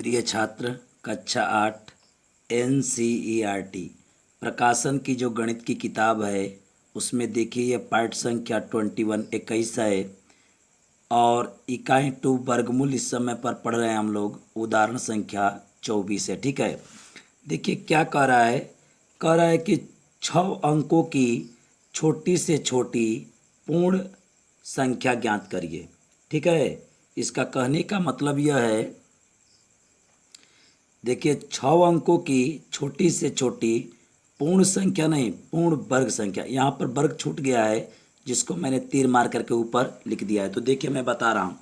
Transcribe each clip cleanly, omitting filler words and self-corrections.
प्रिय छात्र, कक्षा 8 NCERT प्रकाशन की जो गणित की किताब है उसमें देखिए ये पाठ संख्या 21 है और इकाई 2 वर्गमूल इस समय पर पढ़ रहे हैं हम लोग। उदाहरण संख्या 24 है। ठीक है, देखिए क्या कह रहा है कि 6 अंकों की छोटी से छोटी पूर्ण संख्या ज्ञात करिए। ठीक है, इसका कहने का मतलब यह है, देखिए 6 अंकों की छोटी से छोटी पूर्ण संख्या नहीं, पूर्ण वर्ग संख्या। यहाँ पर वर्ग छूट गया है जिसको मैंने तीर मार करके ऊपर लिख दिया है। तो देखिए मैं बता रहा हूँ,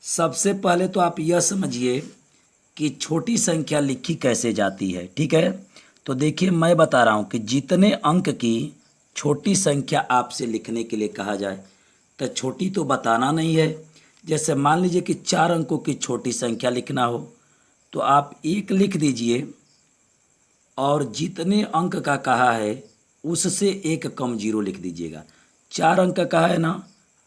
सबसे पहले तो आप यह समझिए कि छोटी संख्या लिखी कैसे जाती है। ठीक है, तो देखिए मैं बता रहा हूँ कि जितने अंक की छोटी संख्या आपसे लिखने के लिए कहा जाए तो छोटी तो बताना नहीं है। जैसे मान लीजिए कि 4 अंकों की छोटी संख्या लिखना हो तो आप 1 लिख दीजिए और जितने अंक का कहा है उससे 1 कम जीरो लिख दीजिएगा। 4 अंक का कहा है ना,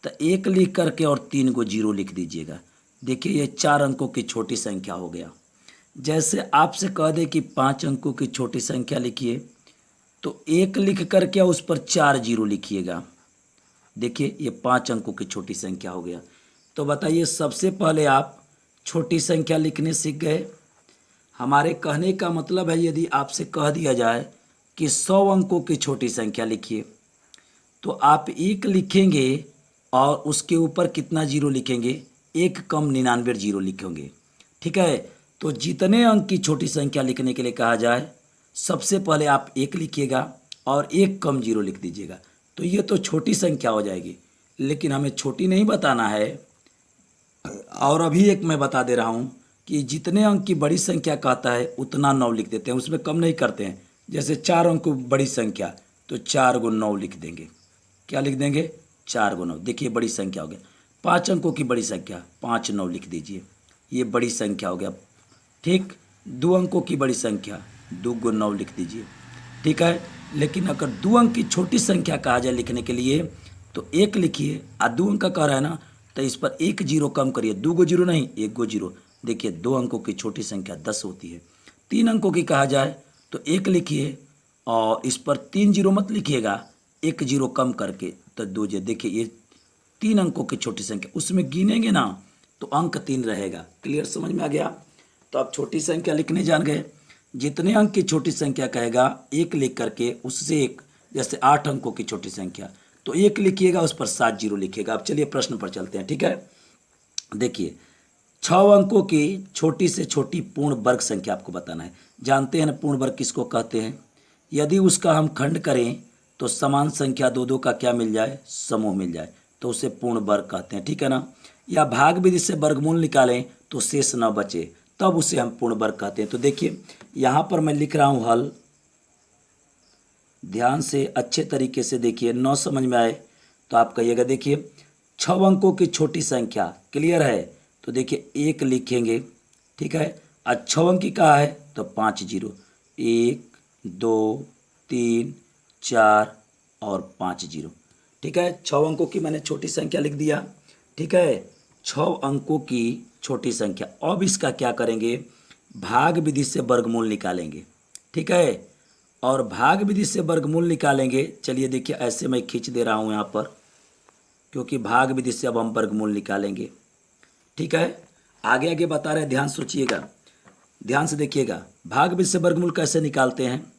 तो 1 लिख करके और 3 को जीरो लिख दीजिएगा। देखिए ये 4 अंकों की छोटी संख्या हो गया। जैसे आपसे कह दे कि 5 अंकों की छोटी संख्या लिखिए तो 1 लिख करके उस पर 4 जीरो लिखिएगा। देखिए ये 5 अंकों की छोटी संख्या हो गया। तो बताइए, सबसे पहले आप छोटी संख्या लिखने सीख गए। हमारे कहने का मतलब है, यदि आपसे कह दिया जाए कि 100 अंकों की छोटी संख्या लिखिए तो आप 1 लिखेंगे और उसके ऊपर कितना जीरो लिखेंगे, 1 कम 99 जीरो लिखेंगे। ठीक है, तो जितने अंक की छोटी संख्या लिखने के लिए कहा जाए सबसे पहले आप 1 लिखिएगा और 1 कम जीरो लिख दीजिएगा। तो ये तो छोटी संख्या हो जाएगी, लेकिन हमें छोटी नहीं बताना है। और अभी एक मैं बता दे रहा हूँ कि जितने अंक की बड़ी संख्या कहता है उतना 9 लिख देते हैं, उसमें कम नहीं करते हैं। जैसे 4 अंक की बड़ी संख्या तो 4 गुण 9 लिख देंगे। क्या लिख देंगे? 4 गुण 9। देखिए बड़ी संख्या हो गया। 5 अंकों की बड़ी संख्या 5 9 लिख दीजिए, ये बड़ी संख्या हो गया। ठीक, 2 अंकों की बड़ी संख्या 2 गुण 9 लिख दीजिए। ठीक है, लेकिन अगर 2 अंक की छोटी संख्या कहा जाए लिखने के लिए तो 1 लिखिए। 2 अंक का कह रहा है ना, तो इस पर 1 जीरो कम करिए। 2 गो जीरो नहीं, 1 गो जीरो। देखिए 2 अंकों की छोटी संख्या 10 होती है। 3 अंकों की कहा जाए तो 1 लिखिए और इस पर 3 जीरो मत लिखिएगा, 1 जीरो कम करके तो 2 जीरो। देखिए ये 3 अंकों की छोटी संख्या, उसमें गिनेंगे ना तो अंक 3 रहेगा। क्लियर, समझ में आ गया? तो आप छोटी संख्या लिखने जान गए। जितने अंक की छोटी संख्या कहेगा 1 लिख करके उससे 1, जैसे 8 अंकों की छोटी संख्या तो 1 लिखिएगा, उस पर 7 जीरो लिखिएगा। अब चलिए प्रश्न पर चलते हैं। ठीक है, देखिए 6 अंकों की छोटी से छोटी पूर्ण वर्ग संख्या आपको बताना है। जानते हैं ना पूर्ण वर्ग किसको कहते हैं? यदि उसका हम खंड करें तो समान संख्या 2 का क्या मिल जाए, समूह मिल जाए, तो उसे पूर्ण वर्ग कहते हैं। ठीक है ना, या भाग विधि से वर्गमूल निकालें तो शेष न बचे तब उसे हम पूर्ण वर्ग कहते हैं। तो देखिए यहाँ पर मैं लिख रहा हूँ हल, ध्यान से अच्छे तरीके से देखिए, 9 समझ में आए तो आप कहिएगा। देखिए 6 अंकों की छोटी संख्या क्लियर है, तो देखिए 1 लिखेंगे। ठीक है, आज 6 अंक की कहा है तो 5 जीरो, 1 2 3 4 और 5 जीरो। ठीक है, 6 अंकों की मैंने छोटी संख्या लिख दिया। ठीक है, 6 अंकों की छोटी संख्या। अब इसका क्या करेंगे, भाग विधि से वर्गमूल निकालेंगे। ठीक है, और भाग विधि से वर्गमूल निकालेंगे। चलिए देखिए ऐसे मैं खींच दे रहा हूँ यहाँ पर, क्योंकि भाग विधि से अब हम वर्गमूल निकालेंगे। ठीक है, आगे आगे बता रहे हैं, ध्यान सोचिएगा, ध्यान से देखिएगा। भाग विधि से वर्गमूल कैसे निकालते हैं?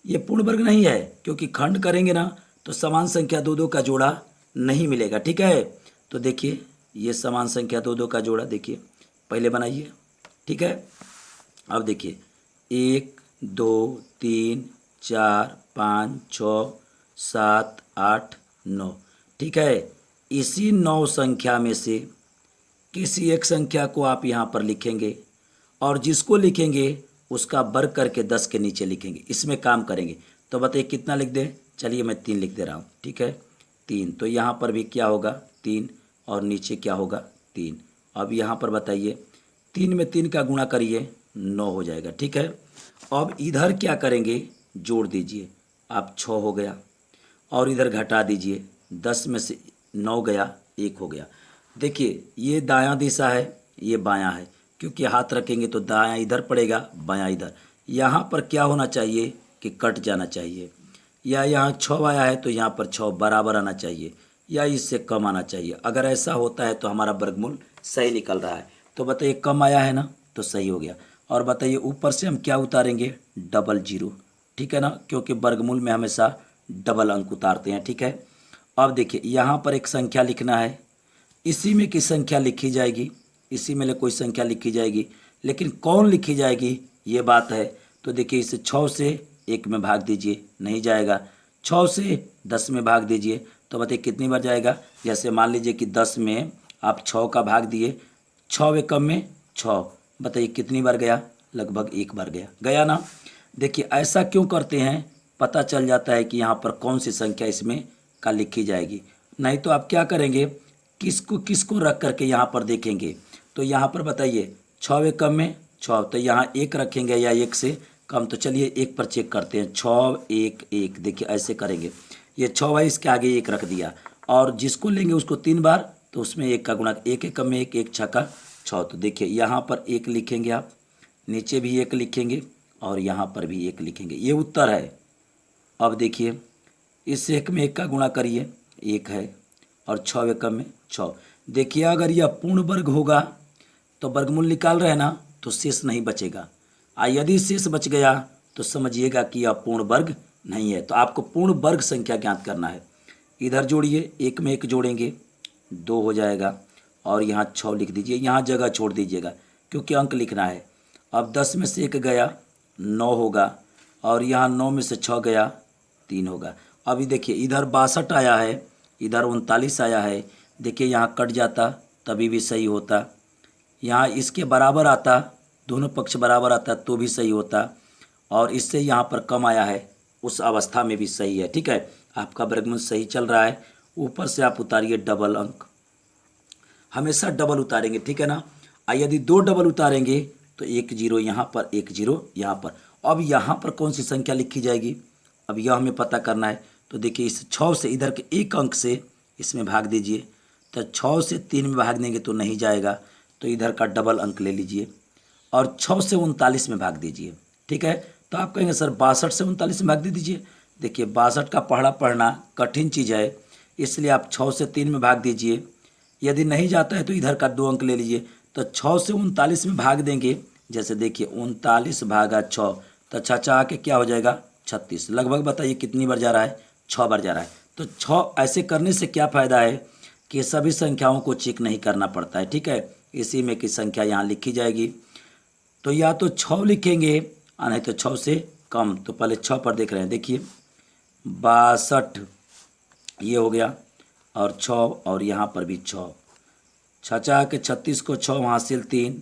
ये पूर्ण वर्ग नहीं है, क्योंकि खंड करेंगे ना तो समान संख्या 2 का जोड़ा नहीं मिलेगा। ठीक है, तो देखिए ये समान संख्या 2 का जोड़ा देखिए पहले बनाइए। ठीक है, अब देखिए 1 2 3 4 5 6 7 8 9। ठीक है, इसी 9 संख्या में से किसी एक संख्या को आप यहाँ पर लिखेंगे और जिसको लिखेंगे उसका वर्ग करके 10 के नीचे लिखेंगे। इसमें काम करेंगे। तो बताइए कितना लिख दें? चलिए मैं 3 लिख दे रहा हूँ। ठीक है, 3, तो यहाँ पर भी क्या होगा 3 और नीचे क्या होगा 3। अब यहाँ पर बताइए 3 में 3 का गुणा करिए 9 हो जाएगा। ठीक है, अब इधर क्या करेंगे, जोड़ दीजिए, आप 6 हो गया और इधर घटा दीजिए, 10 में से 9 गया 1 हो गया। देखिए ये दायां दिशा है, ये बायां है, क्योंकि हाथ रखेंगे तो दायां इधर पड़ेगा, बायां इधर। यहाँ पर क्या होना चाहिए कि कट जाना चाहिए, या यहाँ 6 आया है तो यहाँ पर 6 बराबर आना चाहिए, या इससे कम आना चाहिए। अगर ऐसा होता है तो हमारा वर्गमूल सही निकल रहा है। तो बताइए कम आया है ना, तो सही हो गया। और बताइए ऊपर से हम क्या उतारेंगे, डबल जीरो, ठीक है ना, क्योंकि वर्गमूल में हमेशा डबल अंक उतारते हैं, ठीक है। अब देखिए यहाँ पर एक संख्या लिखना है, इसी में की संख्या लिखी जाएगी, इसी में कोई संख्या लिखी जाएगी, लेकिन कौन लिखी जाएगी ये बात है। तो देखिए इसे 6 से 1 में भाग दीजिए, नहीं जाएगा। 6 से 10 में भाग दीजिए, तो बताइए कितनी बार जाएगा। जैसे मान लीजिए कि 10 में आप 6 का भाग दिए, 6 एकम में 6, बताइए कितनी बार गया, लगभग 1 बार गया, गया ना। देखिए ऐसा क्यों करते हैं, पता चल जाता है कि यहाँ पर कौन सी संख्या इसमें का लिखी जाएगी। नहीं तो आप क्या करेंगे, किसको किसको रख करके यहाँ पर देखेंगे। तो यहाँ पर बताइए 6 एकम में 6, तो यहाँ 1 रखेंगे या 1 से कम। तो चलिए 1 पर चेक करते हैं, 6 1 1, देखिए ऐसे करेंगे। ये 6 है, इसके आगे 1 रख दिया, और जिसको लेंगे उसको 3 बार, तो उसमें 1 का गुणा, 1 एकम में 1, 1 छक्का 6। तो देखिए यहाँ पर 1 लिखेंगे आप, नीचे भी 1 लिखेंगे, और यहाँ पर भी 1 लिखेंगे, ये उत्तर है। अब देखिए इस 1 में 1 का गुणा करिए, 1 है, और 6 एकम में 6। देखिए अगर यह पूर्ण वर्ग होगा तो वर्गमूल निकाल रहे हैं ना, तो शेष नहीं बचेगा। यदि शेष बच गया तो समझिएगा कि यह पूर्ण वर्ग नहीं है। तो आपको पूर्ण वर्ग संख्या ज्ञात करना है। इधर जोड़िए, 1 में 1 जोड़ेंगे 2 हो जाएगा, और यहाँ 6 लिख दीजिए, यहाँ जगह छोड़ दीजिएगा क्योंकि अंक लिखना है। अब 10 में से 1 गया 9 होगा, और यहाँ 9 में से 6 गया 3 होगा। अभी देखिए इधर 62 आया है, इधर 39 आया है, देखिए यहाँ कट जाता तभी भी सही होता, यहाँ इसके बराबर आता, दोनों पक्ष बराबर आता तो भी सही होता, और इससे यहाँ पर कम आया है उस अवस्था में भी सही है, ठीक है। आपका वर्गमूल सही चल रहा है। ऊपर से आप उतारिए डबल अंक, हमेशा डबल उतारेंगे, ठीक है ना। यदि 2 डबल उतारेंगे तो 1 0 यहाँ पर, 1 0 यहाँ पर। अब यहाँ पर कौन सी संख्या लिखी जाएगी, अब यह हमें पता करना है। तो देखिए इस 6 से इधर के 1 अंक से इसमें भाग दीजिए, तो 6 से 3 में भाग देंगे तो नहीं जाएगा, तो इधर का डबल अंक ले लीजिए, और 6 से 39 में भाग दीजिए, ठीक है। तो आप कहेंगे सर 62 से 39 में भाग दे दीजिए। देखिए 62 का पढ़ा पढ़ना कठिन चीज़ है, इसलिए आप 6 से 3 में भाग दीजिए। यदि नहीं जाता है तो इधर का 2 अंक ले लीजिए, तो 6 से 39 में भाग देंगे। जैसे देखिए 39 भागा 6, तो 6 आके क्या हो जाएगा 36। लगभग बताइए कितनी बार जा रहा है, 6 बार जा रहा है। तो 6 ऐसे करने से क्या फ़ायदा है कि सभी संख्याओं को चेक नहीं करना पड़ता है, ठीक है। इसी में की संख्या यहाँ लिखी जाएगी। तो या तो 6 लिखेंगे, नहीं तो 6 से कम। तो पहले 6 पर देख रहे हैं, देखिए 62 ये हो गया, और 6, और यहाँ पर भी 6, 6 के 36 को 6 हासिल 3,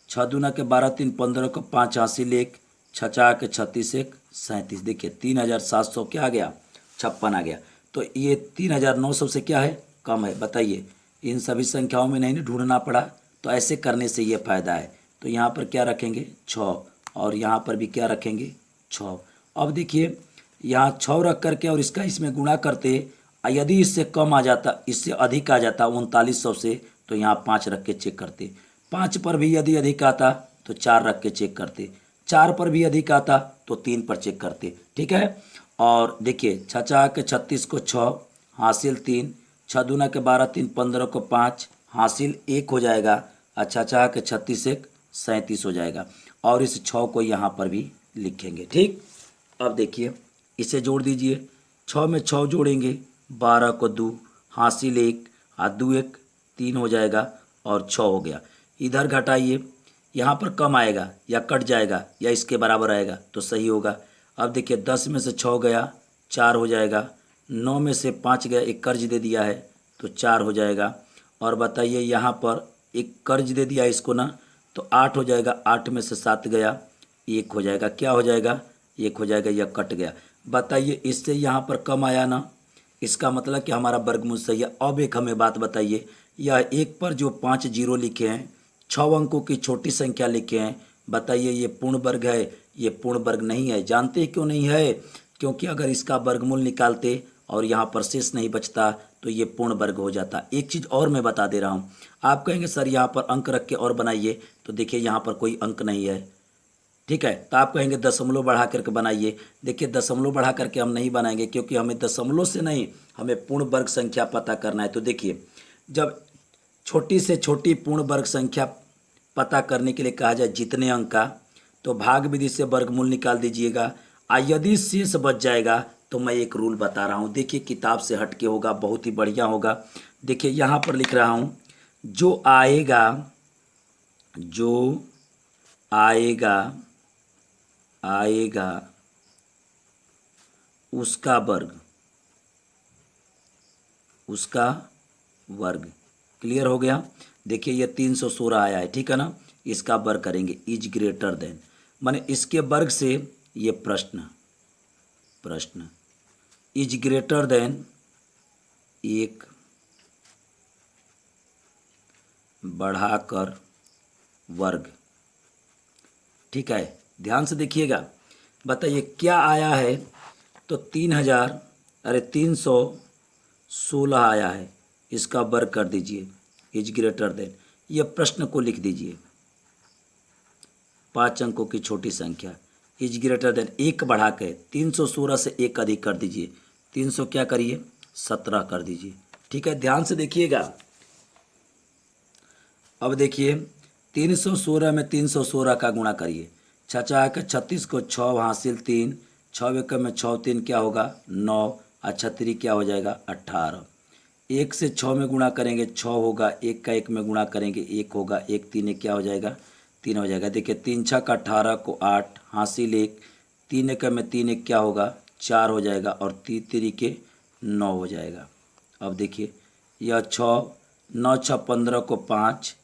6 दूना के 12 3 15 को 5 हासिल 1, 6 के 36 1 37। देखिए 3700 क्या आ गया, 56 आ गया। तो ये 3900 से क्या है, कम है। बताइए इन सभी संख्याओं में नहीं ढूंढना पड़ा, तो ऐसे करने से ये फ़ायदा है। तो यहाँ पर क्या रखेंगे 6, और यहाँ पर भी क्या रखेंगे 6। अब देखिए यहाँ 6 रख करके और इसका इसमें गुणा करते, यदि इससे कम आ जाता, इससे अधिक आ जाता 3900 से, तो यहाँ 5 रख के चेक करते। 5 पर भी यदि अधिक आता तो 4 रख के चेक करते, 4 पर भी अधिक आता तो 3 पर चेक करते, ठीक है। और देखिए 6 के 36 को 6 हासिल 3, 6 दूना के 12 3 15 को 5 हासिल 1 हो जाएगा, और 6 के 36 1 37 हो जाएगा। और इस 6 को यहाँ पर भी लिखेंगे, ठीक। अब देखिए इसे जोड़ दीजिए, 6 में 6 जोड़ेंगे, 12 को 2 हासिल 1, और 2 1 3 हो जाएगा, और 6 हो गया। इधर घटाइए, यहाँ पर कम आएगा या कट जाएगा या इसके बराबर आएगा तो सही होगा। अब देखिए 10 में से 6 गया 4 हो जाएगा, 9 में से 5 गया, एक कर्ज दे दिया है तो 4 हो जाएगा। और बताइए यहाँ पर एक कर्ज दे दिया इसको ना, तो 8 हो जाएगा, 8 में से 7 गया 1 हो जाएगा, क्या हो जाएगा 1 हो जाएगा, यह कट गया। बताइए इससे यहाँ पर कम आया ना, इसका मतलब कि हमारा वर्गमूल सही है। अब एक हमें बात बताइए, यह 1 पर जो 5 जीरो लिखे हैं, 6 अंकों की छोटी संख्या लिखे हैं, बताइए ये पूर्ण वर्ग है, ये पूर्ण वर्ग नहीं है। जानते क्यों नहीं है, क्योंकि अगर इसका वर्गमूल निकालते और यहाँ पर शेष नहीं बचता तो ये पूर्ण वर्ग हो जाता। एक चीज़ और मैं बता दे रहा हूँ, आप कहेंगे सर यहाँ पर अंक रख के और बनाइए, तो देखिए यहाँ पर कोई अंक नहीं है, ठीक है। तो आप कहेंगे दशमलव बढ़ा करके बनाइए, देखिए दशमलव बढ़ा करके हम नहीं बनाएंगे, क्योंकि हमें दशमलव से नहीं, हमें पूर्ण वर्ग संख्या पता करना है। तो देखिए जब छोटी से छोटी पूर्ण वर्ग संख्या पता करने के लिए कहा जाए जितने अंक का, तो भाग विधि से वर्गमूल निकाल दीजिएगा। यदि शेष बच जाएगा तो मैं एक रूल बता रहा हूँ, देखिए किताब से हट के होगा, बहुत ही बढ़िया होगा। देखिए यहाँ पर लिख रहा हूँ, जो आएगा आएगा उसका वर्ग। क्लियर हो गया। देखिए ये 316 आया है, ठीक है ना, इसका वर्ग करेंगे, इज ग्रेटर देन, माने इसके वर्ग से ये प्रश्न इज ग्रेटर देन एक बढ़ाकर वर्ग, ठीक है। ध्यान से देखिएगा, बताइए क्या आया है, तो 316 आया है, इसका वर्ग कर दीजिए, इज ग्रेटर देन, ये प्रश्न को लिख दीजिए, 5 अंकों की छोटी संख्या, इज ग्रेटर देन, एक बढ़ा के 316 से एक अधिक कर दीजिए, 300 क्या करिए 17 कर दीजिए, ठीक है। ध्यान से देखिएगा, अब देखिए 316 में 316 का गुणा करिए, 6 के 36 को 6 हासिल 3, 6 एक में 6 3 क्या होगा 9, अच्छा 3 क्या हो जाएगा 18, 1 से 6 में गुणा करेंगे 6 होगा, 1 का 1 में गुणा करेंगे 1 होगा, 1 3 एक क्या हो जाएगा 3 हो जाएगा। देखिए 3 6 का 18 को 8 हासिल 1, 3 एक में 3 एक क्या होगा 4 हो जाएगा, और 3 3 के 9 हो जाएगा। अब देखिए यह 6 9 6 15 को 5,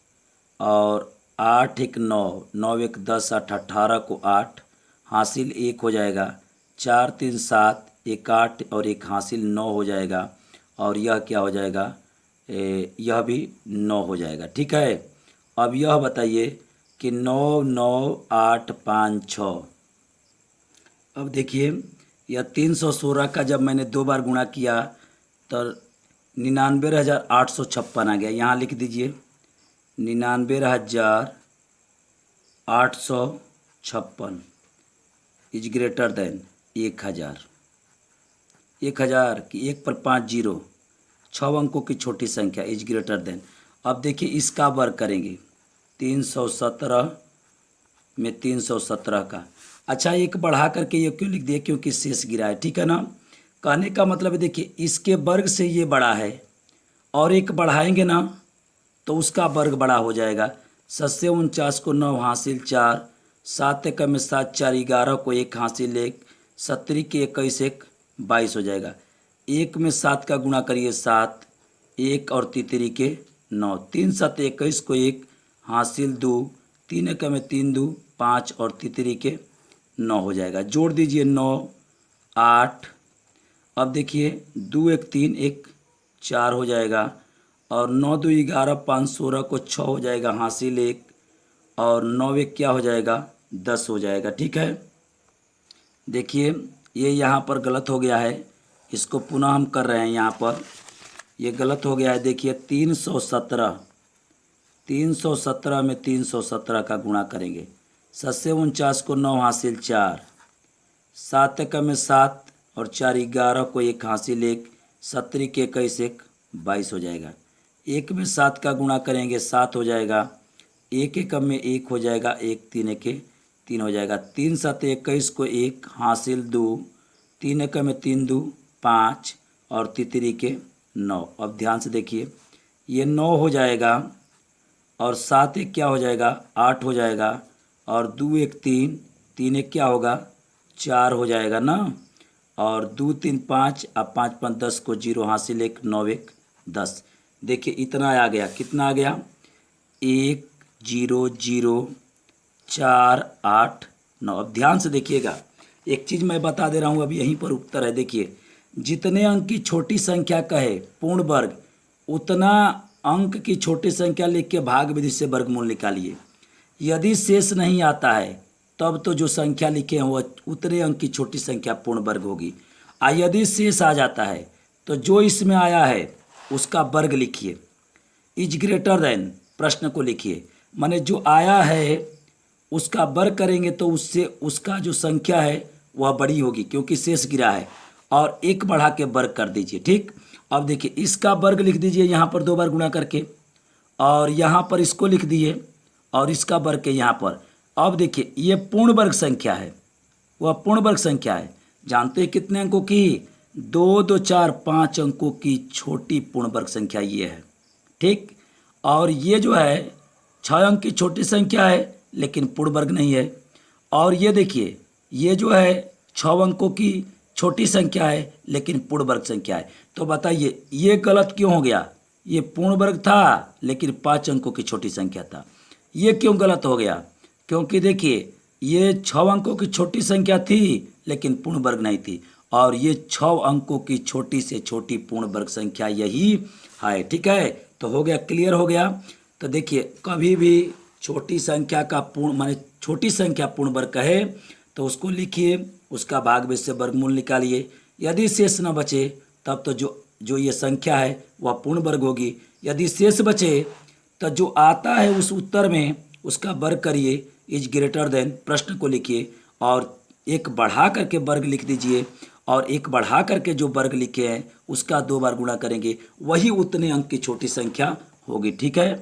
और 8 एक 9, 9 एक 10, 8 18 को 8 हासिल 1 हो जाएगा, 4 3 7 एक 8 और एक हासिल 9 हो जाएगा, और यह क्या हो जाएगा यह भी 9 हो जाएगा, ठीक है। अब यह बताइए कि 9 9 8 5 6, अब देखिए यह 316 का जब मैंने 2 बार गुणा किया तो 99,856 आ गया, यहाँ लिख दीजिए 99,856 इज ग्रेटर देन 1000 की 1 पर 5 जीरो, 6 अंकों की छोटी संख्या इज ग्रेटर देन। अब देखिए इसका वर्ग करेंगे, 317 में 317 का, अच्छा एक बढ़ा करके ये क्यों लिख दिया, क्योंकि शेष गिरा है, ठीक है ना। कहने का मतलब है देखिए इसके वर्ग से ये बड़ा है, और एक बढ़ाएंगे ना तो उसका वर्ग बड़ा हो जाएगा। 749 को 9 हासिल 4, 7 एक में 7 4 11 को 1 हासिल 1, 70 के 21 1 22 हो जाएगा। 1 में 7 का गुणा करिए 7, 1 और 3 के 9, 3 7 21 को 1 हासिल 2, 3 एक में 3 2 5 और 3 के 9 हो जाएगा। जोड़ दीजिए 9 8, अब देखिए 2 1 3 1 4 हो जाएगा, और 9 2 11 5 16 को 6 हो जाएगा हासिल 1, और 9 1 क्या हो जाएगा 10 हो जाएगा, ठीक है। देखिए ये यहाँ पर गलत हो गया है, इसको पुनः हम कर रहे हैं, यहाँ पर ये गलत हो गया है। देखिए 317 में 317 का गुणा करेंगे, 749 को 9 हासिल 4, 7 एक में 7 और 4 11 को 1 हासिल 1, 70 के 21 1 22 हो जाएगा। 1 में 7 का गुणा करेंगे 7 हो जाएगा, 1 एक में 1 हो जाएगा, 1 3 के 3 हो जाएगा, 3 7 21 को 1 हासिल 2, 3 एक में 3 2 5 और 3 के 9। अब ध्यान से देखिए ये 9 हो जाएगा, और 7 एक क्या हो जाएगा 8 हो जाएगा, और 2 1 3, 3 एक क्या होगा 4 हो जाएगा ना, और 2 3 5 अब 5 5 10 को 0 हासिल 1, 9 1 10। देखिए इतना आ गया, कितना आ गया 1 0 0 4 8 9। अब ध्यान से देखिएगा, एक चीज़ मैं बता दे रहा हूँ, अब यहीं पर उत्तर है। देखिए जितने अंक की छोटी संख्या कहे पूर्ण वर्ग, उतना अंक की छोटी संख्या लिख के भाग विधि से वर्गमूल निकालिए। यदि शेष नहीं आता है तब तो जो संख्या लिखे हैं वह उतने अंक की छोटी संख्या पूर्ण वर्ग होगी। यदि शेष आ जाता है तो जो इसमें आया है उसका वर्ग लिखिए। इज ग्रेटर देन प्रश्न को लिखिए, माने जो आया है उसका वर्ग करेंगे तो उससे उसका जो संख्या है वह बड़ी होगी क्योंकि शेष गिरा है, और एक बढ़ा के वर्ग कर दीजिए। ठीक, अब देखिए इसका वर्ग लिख दीजिए यहाँ पर 2 बार गुणा करके, और यहाँ पर इसको लिख दिए और इसका वर्ग के यहाँ पर। अब देखिए ये पूर्ण वर्ग संख्या है, वह पूर्ण वर्ग संख्या है। जानते हैं कितने अंकों की? 2 2 4 5 अंकों की छोटी पूर्ण वर्ग संख्या ये है। ठीक, और ये जो है 6 अंक की छोटी संख्या है लेकिन पूर्ण वर्ग नहीं है। और ये देखिए ये जो है 6 अंकों की छोटी संख्या है लेकिन पूर्ण वर्ग संख्या है। तो बताइए ये गलत क्यों हो गया? ये पूर्ण वर्ग था लेकिन 5 अंकों की छोटी संख्या था। ये क्यों गलत हो गया? क्योंकि देखिए ये 6 अंकों की छोटी संख्या थी लेकिन पूर्ण वर्ग नहीं थी, और ये 6 अंकों की छोटी से छोटी पूर्ण वर्ग संख्या यही है। ठीक है, तो हो गया, क्लियर हो गया। तो देखिए कभी भी छोटी संख्या का पूर्ण माने छोटी संख्या पूर्ण वर्ग कहे तो उसको लिखिए, उसका भाग से वर्गमूल निकालिए। यदि शेष न बचे तब तो जो ये संख्या है वह पूर्ण वर्ग होगी। यदि शेष बचे तो जो आता है उस उत्तर में उसका वर्ग करिए, इज ग्रेटर देन प्रश्न को लिखिए और एक बढ़ा करके वर्ग लिख दीजिए, और एक बढ़ा करके जो वर्ग लिखे हैं उसका 2 बार गुणा करेंगे, वही उतने अंक की छोटी संख्या होगी। ठीक है।